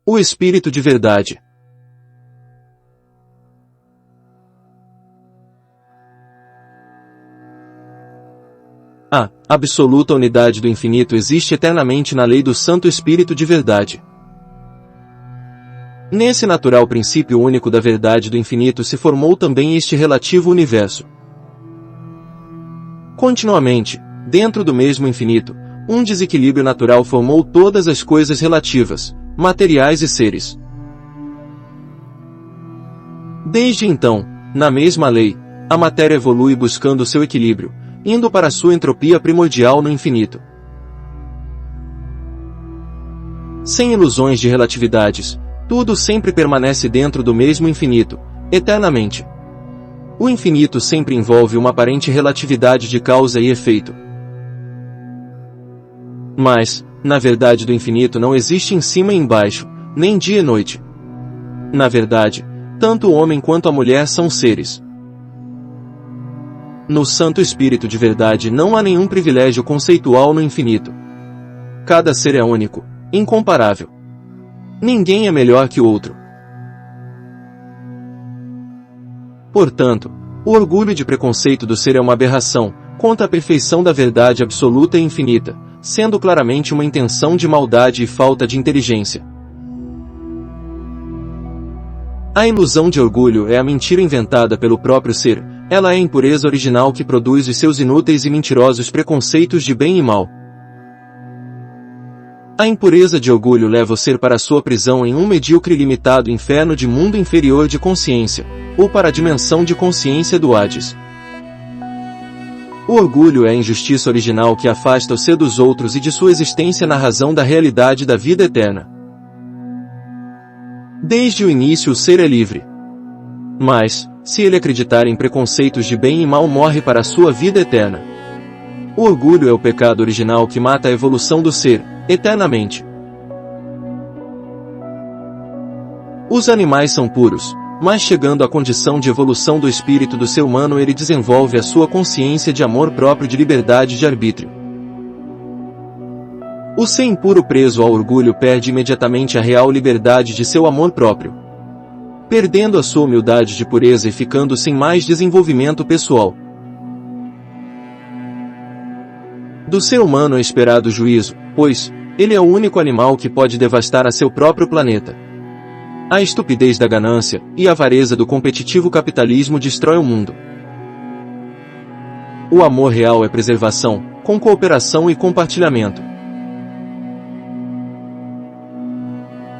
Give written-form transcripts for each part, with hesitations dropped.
O Espírito de Verdade. A absoluta unidade do infinito existe eternamente na lei do Santo Espírito de Verdade. Nesse natural princípio único da verdade do infinito se formou também este relativo universo. Continuamente, dentro do mesmo infinito, um desequilíbrio natural formou todas as coisas relativas, materiais e seres. Desde então, na mesma lei, a matéria evolui buscando seu equilíbrio, indo para sua entropia primordial no infinito. Sem ilusões de relatividades, tudo sempre permanece dentro do mesmo infinito, eternamente. O infinito sempre envolve uma aparente relatividade de causa e efeito. Mas, na verdade do infinito não existe em cima e embaixo, nem dia e noite. Na verdade, tanto o homem quanto a mulher são seres. No Santo Espírito de Verdade não há nenhum privilégio conceitual no infinito. Cada ser é único, incomparável. Ninguém é melhor que o outro. Portanto, o orgulho de preconceito do ser é uma aberração, contra a perfeição da verdade absoluta e infinita, sendo claramente uma intenção de maldade e falta de inteligência. A ilusão de orgulho é a mentira inventada pelo próprio ser, ela é a impureza original que produz os seus inúteis e mentirosos preconceitos de bem e mal. A impureza de orgulho leva o ser para a sua prisão em um medíocre e limitado inferno de mundo inferior de consciência, ou para a dimensão de consciência do Hades. O orgulho é a injustiça original que afasta o ser dos outros e de sua existência na razão da realidade da vida eterna. Desde o início o ser é livre. Mas, se ele acreditar em preconceitos de bem e mal, morre para a sua vida eterna. O orgulho é o pecado original que mata a evolução do ser, eternamente. Os animais são puros, mas chegando à condição de evolução do espírito do ser humano ele desenvolve a sua consciência de amor próprio, de liberdade de arbítrio. O ser impuro preso ao orgulho perde imediatamente a real liberdade de seu amor próprio, perdendo a sua humildade de pureza e ficando sem mais desenvolvimento pessoal. Do ser humano é esperado o juízo, pois ele é o único animal que pode devastar a seu próprio planeta. A estupidez da ganância e a avareza do competitivo capitalismo destrói o mundo. O amor real é preservação, com cooperação e compartilhamento.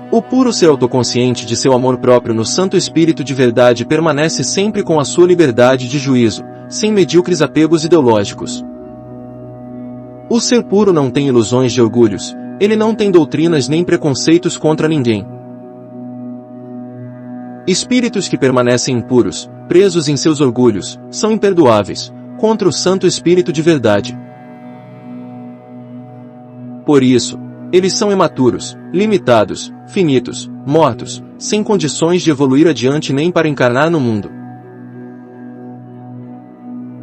O puro ser autoconsciente de seu amor próprio no Santo Espírito de Verdade permanece sempre com a sua liberdade de juízo, sem medíocres apegos ideológicos. O ser puro não tem ilusões de orgulhos, ele não tem doutrinas nem preconceitos contra ninguém. Espíritos que permanecem impuros, presos em seus orgulhos, são imperdoáveis, contra o Santo Espírito de Verdade. Por isso, eles são imaturos, limitados, finitos, mortos, sem condições de evoluir adiante nem para encarnar no mundo.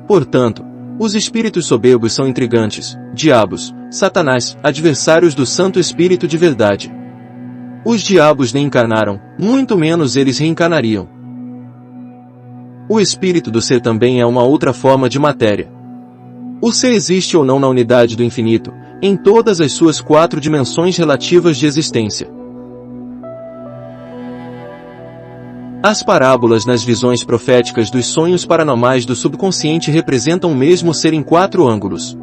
Portanto, os espíritos soberbos são intrigantes, diabos, Satanás, adversários do Santo Espírito de Verdade. Os diabos nem encarnaram, muito menos eles reencarnariam. O espírito do ser também é uma outra forma de matéria. O ser existe ou não na unidade do infinito, em todas as suas 4 dimensões relativas de existência. As parábolas nas visões proféticas dos sonhos paranormais do subconsciente representam o mesmo ser em 4 ângulos.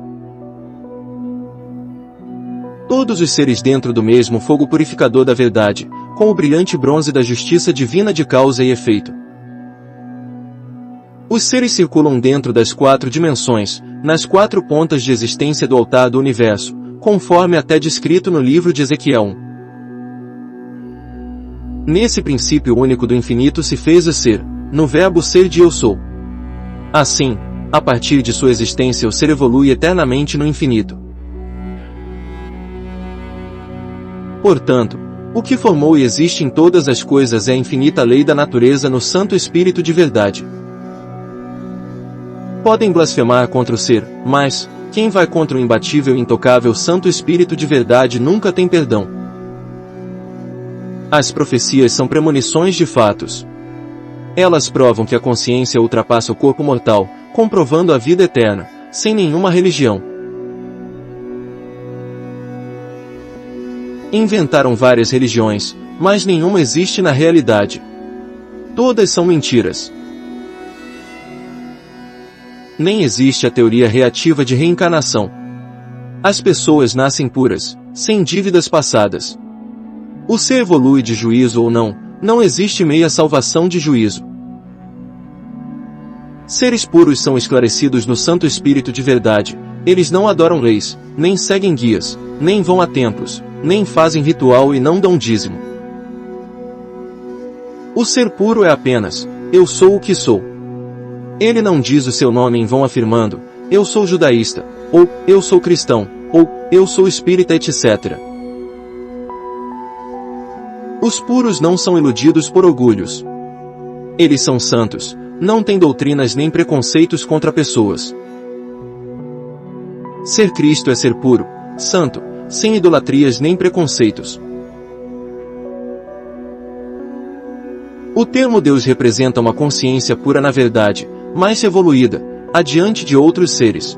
Todos os seres dentro do mesmo fogo purificador da verdade, com o brilhante bronze da justiça divina de causa e efeito. Os seres circulam dentro das 4 dimensões, nas 4 pontas de existência do altar do universo, conforme até descrito no livro de Ezequiel 1. Nesse princípio único do infinito se fez o ser, no verbo ser de eu sou. Assim, a partir de sua existência o ser evolui eternamente no infinito. Portanto, o que formou e existe em todas as coisas é a infinita lei da natureza no Santo Espírito de Verdade. Podem blasfemar contra o ser, mas quem vai contra o imbatível e intocável Santo Espírito de Verdade nunca tem perdão. As profecias são premonições de fatos. Elas provam que a consciência ultrapassa o corpo mortal, comprovando a vida eterna, sem nenhuma religião. Inventaram várias religiões, mas nenhuma existe na realidade. Todas são mentiras. Nem existe a teoria reativa de reencarnação. As pessoas nascem puras, sem dívidas passadas. O ser evolui de juízo ou não, não existe meia salvação de juízo. Seres puros são esclarecidos no Santo Espírito de verdade. Eles não adoram leis, nem seguem guias, nem vão a templos, nem fazem ritual e não dão dízimo. O ser puro é apenas, eu sou o que sou. Ele não diz o seu nome em vão afirmando, eu sou judaísta, ou, eu sou cristão, ou, eu sou espírita, etc. Os puros não são iludidos por orgulhos. Eles são santos, não têm doutrinas nem preconceitos contra pessoas. Ser Cristo é ser puro, santo, sem idolatrias nem preconceitos. O termo Deus representa uma consciência pura na verdade, mais evoluída, adiante de outros seres.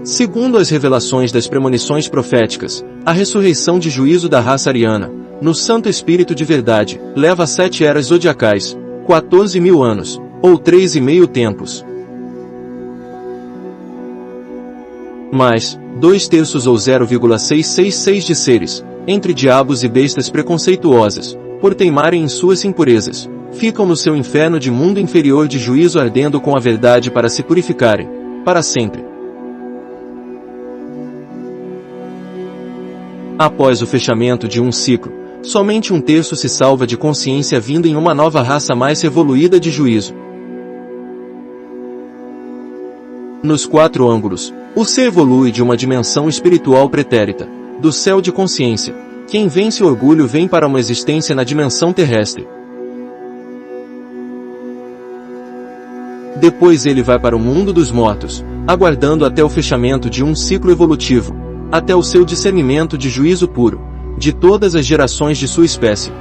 Segundo as revelações das premonições proféticas, a ressurreição de juízo da raça ariana, no Santo Espírito de verdade, leva 7 eras zodiacais, 14.000 anos, ou 3,5 tempos. Mas, 2/3 ou 0,666 de seres, entre diabos e bestas preconceituosas, por teimarem em suas impurezas, ficam no seu inferno de mundo inferior de juízo ardendo com a verdade para se purificarem, para sempre. Após o fechamento de um ciclo, somente 1/3 se salva de consciência vindo em uma nova raça mais evoluída de juízo. Nos 4 ângulos, o ser evolui de uma dimensão espiritual pretérita, do céu de consciência. Quem vence o orgulho vem para uma existência na dimensão terrestre. Depois ele vai para o mundo dos mortos, aguardando até o fechamento de um ciclo evolutivo, até o seu discernimento de juízo puro, de todas as gerações de sua espécie.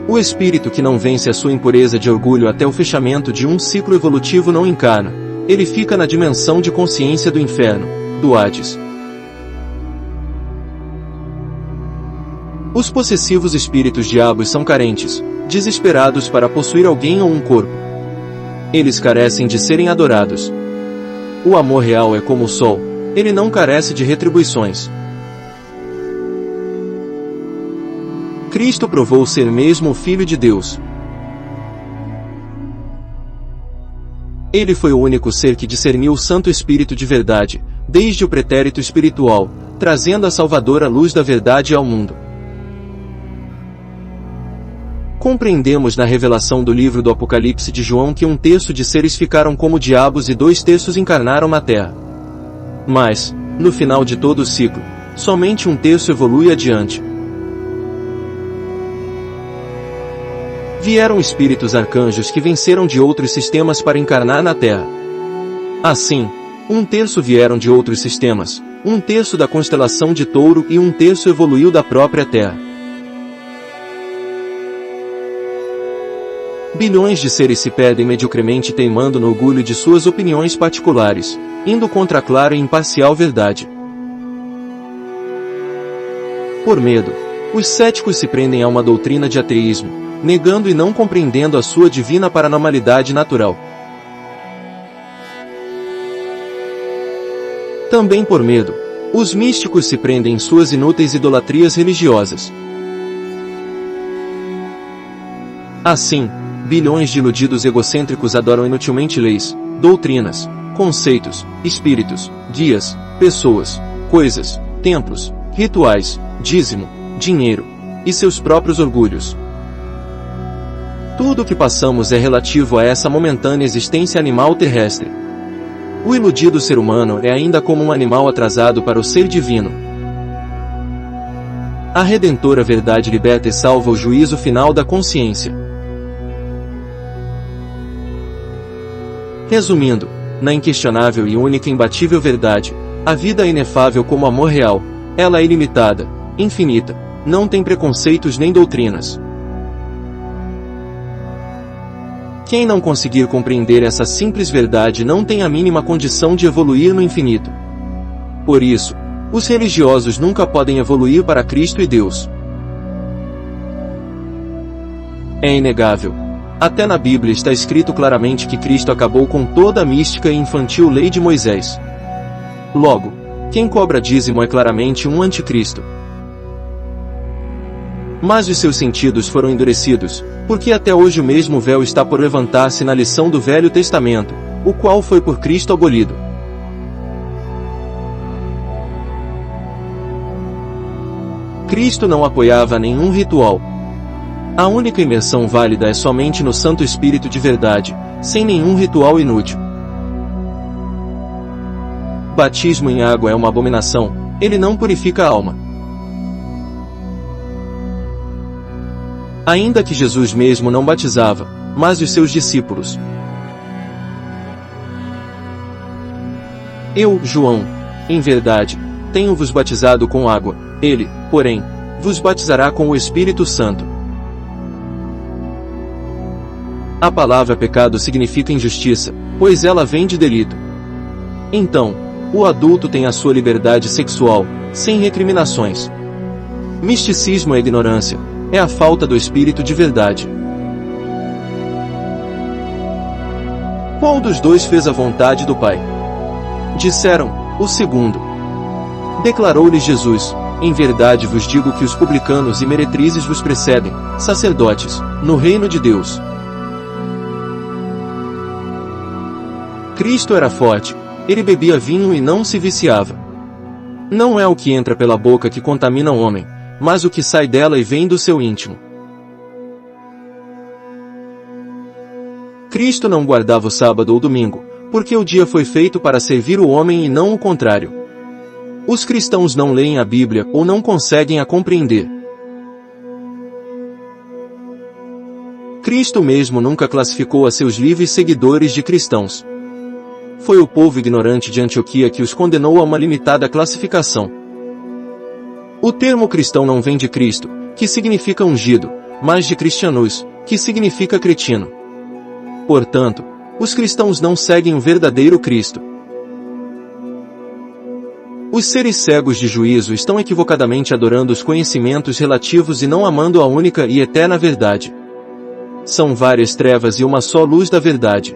O espírito que não vence a sua impureza de orgulho até o fechamento de um ciclo evolutivo não encarna, ele fica na dimensão de consciência do inferno, do Hades. Os possessivos espíritos diabos são carentes, desesperados para possuir alguém ou um corpo. Eles carecem de serem adorados. O amor real é como o sol, ele não carece de retribuições. Cristo provou ser mesmo o Filho de Deus. Ele foi o único ser que discerniu o Santo Espírito de verdade, desde o pretérito espiritual, trazendo a salvadora luz da verdade ao mundo. Compreendemos na revelação do livro do Apocalipse de João que 1/3 de seres ficaram como diabos e 2/3 encarnaram na terra. Mas, no final de todo o ciclo, somente 1/3 evolui adiante. Vieram espíritos arcanjos que venceram de outros sistemas para encarnar na Terra. Assim, 1/3 vieram de outros sistemas, 1/3 da constelação de Touro e 1/3 evoluiu da própria Terra. Bilhões de seres se perdem mediocremente teimando no orgulho de suas opiniões particulares, indo contra a clara e imparcial verdade. Por medo, os céticos se prendem a uma doutrina de ateísmo, negando e não compreendendo a sua divina paranormalidade natural. Também por medo, os místicos se prendem em suas inúteis idolatrias religiosas. Assim, bilhões de iludidos egocêntricos adoram inutilmente leis, doutrinas, conceitos, espíritos, guias, pessoas, coisas, templos, rituais, dízimo, dinheiro, e seus próprios orgulhos. Tudo o que passamos é relativo a essa momentânea existência animal terrestre. O iludido ser humano é ainda como um animal atrasado para o ser divino. A redentora verdade liberta e salva o juízo final da consciência. Resumindo, na inquestionável e única imbatível verdade, A vida é inefável como o amor real. Ela é ilimitada, infinita, não tem preconceitos nem doutrinas. Quem não conseguir compreender essa simples verdade não tem a mínima condição de evoluir no infinito. Por isso, os religiosos nunca podem evoluir para Cristo e Deus. É inegável. Até na Bíblia está escrito claramente que Cristo acabou com toda a mística e infantil lei de Moisés. Logo, quem cobra dízimo é claramente um anticristo. Mas os seus sentidos foram endurecidos, porque até hoje o mesmo véu está por levantar-se na lição do Velho Testamento, o qual foi por Cristo abolido. Cristo não apoiava nenhum ritual. A única imersão válida é somente no Santo Espírito de verdade, sem nenhum ritual inútil. Batismo em água é uma abominação, ele não purifica a alma. Ainda que Jesus mesmo não batizava, mas os seus discípulos. Eu, João, em verdade, tenho-vos batizado com água, ele, porém, vos batizará com o Espírito Santo. A palavra pecado significa injustiça, pois ela vem de delito. Então, o adulto tem a sua liberdade sexual, sem recriminações. Misticismo é ignorância, é a falta do Espírito de verdade. Qual dos dois fez a vontade do Pai? Disseram, o segundo. Declarou-lhes Jesus, em verdade vos digo que os publicanos e meretrizes vos precedem, sacerdotes, no reino de Deus. Cristo era forte, ele bebia vinho e não se viciava. Não é o que entra pela boca que contamina o homem, mas o que sai dela e vem do seu íntimo. Cristo não guardava o sábado ou domingo, porque o dia foi feito para servir o homem e não o contrário. Os cristãos não leem a Bíblia ou não conseguem a compreender. Cristo mesmo nunca classificou a seus livres seguidores de cristãos. Foi o povo ignorante de Antioquia que os condenou a uma limitada classificação. O termo cristão não vem de Cristo, que significa ungido, mas de cristianos, que significa cretino. Portanto, os cristãos não seguem o verdadeiro Cristo. Os seres cegos de juízo estão equivocadamente adorando os conhecimentos relativos e não amando a única e eterna verdade. São várias trevas e uma só luz da verdade.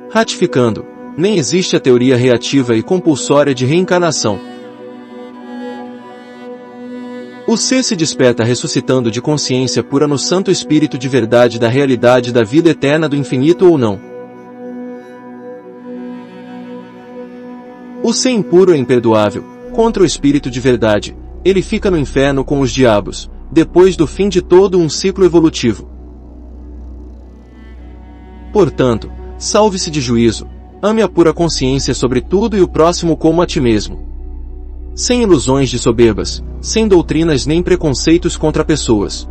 Ratificando, nem existe a teoria reativa e compulsória de reencarnação. O ser se desperta ressuscitando de consciência pura no Santo Espírito de verdade da realidade da vida eterna do infinito ou não. O ser impuro é imperdoável, contra o Espírito de verdade, ele fica no inferno com os diabos, depois do fim de todo um ciclo evolutivo. Portanto, salve-se de juízo, ame a pura consciência sobre tudo e o próximo como a ti mesmo. Sem ilusões de soberbas, sem doutrinas nem preconceitos contra pessoas.